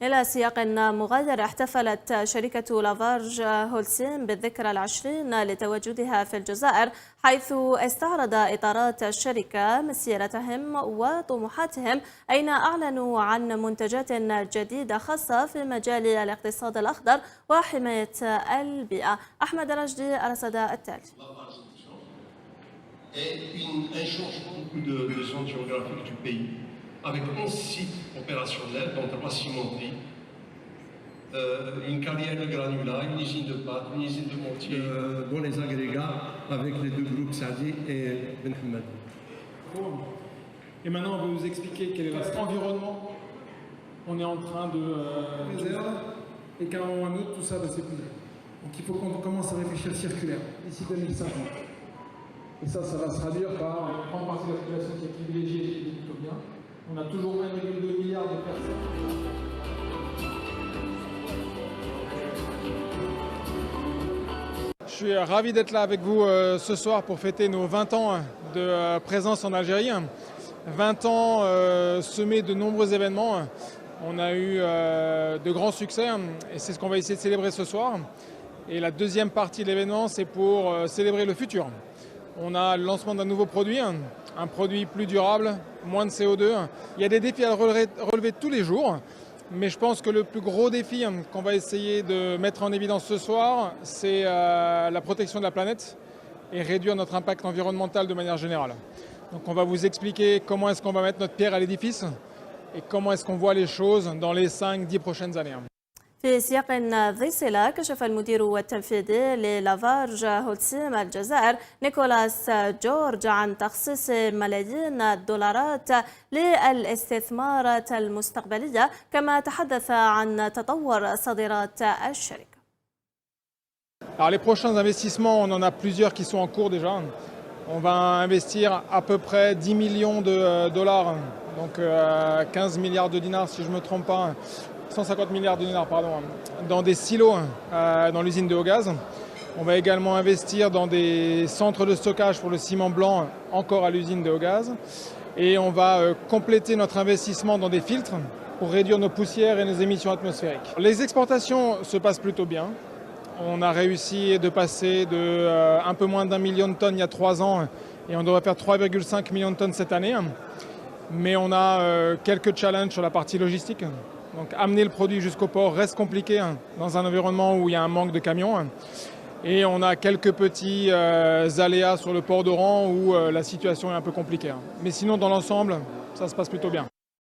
إلى سياق مغاير، احتفلت شركة لافارج هولسيم بالذكرى العشرين لتواجدها في الجزائر، حيث استعرض إطارات الشركة مسيرتهم وطموحاتهم، أين أعلنوا عن منتجات جديدة خاصة في مجال الاقتصاد الأخضر وحماية البيئة. أحمد رشدي أرصد التالي. avec 11 sites opérationnels, dont 3 cimenteries, une carrière de granulat, une usine de pâte, une usine de mortier. Dont les agrégats avec les deux groupes Sadi et Ben Hamad. Et maintenant, on va vous expliquer quel est notre environnement. On est en train de et qu'à un moment ou à un autre, tout ça va s'épuiser. Donc il faut qu'on commence à réfléchir circulaire d'ici 2050. Et ça va se traduire par une grande partie de la population qui est privilégiée et qui est plutôt bien. On a toujours 1,2 milliard de personnes. Je suis ravi d'être là avec vous ce soir pour fêter nos 20 ans de présence en Algérie. 20 ans semés de nombreux événements. On a eu de grands succès et c'est ce qu'on va essayer de célébrer ce soir. Et la deuxième partie de l'événement, c'est pour célébrer le futur. On a le lancement d'un nouveau produit, un produit plus durable, moins de CO2. Il y a des défis à relever tous les jours, mais je pense que le plus gros défi qu'on va essayer de mettre en évidence ce soir, c'est la protection de la planète et réduire notre impact environnemental de manière générale. Donc on va vous expliquer comment est-ce qu'on va mettre notre pierre à l'édifice et comment est-ce qu'on voit les choses dans les 5-10 prochaines années. في سياق ذي صلة، كشف المدير التنفيذي للافارج هولسيم الجزائر نيكولاس جورج عن تخصيص ملايين الدولارات للاستثمارات المستقبلية، كما تحدث عن تطور صادرات الشركة. Alors les prochains investissements, on en a plusieurs qui sont en cours déjà. On va investir à peu près 10 millions de dollars, donc 15 milliards de dinars si je ne me trompe pas. 150 milliards de dinars, pardon, dans des silos dans l'usine de Augaz. On va également investir dans des centres de stockage pour le ciment blanc, encore à l'usine de Augaz. Et on va compléter notre investissement dans des filtres pour réduire nos poussières et nos émissions atmosphériques. Les exportations se passent plutôt bien. On a réussi de passer de un peu moins d'1 million de tonnes il y a 3 ans et on devrait faire 3,5 millions de tonnes cette année. Mais on a quelques challenges sur la partie logistique. Donc amener le produit jusqu'au port reste compliqué dans un environnement où il y a un manque de camions. Et on a quelques petits aléas sur le port d'Oran où la situation est un peu compliquée. Mais sinon, dans l'ensemble, ça se passe plutôt bien.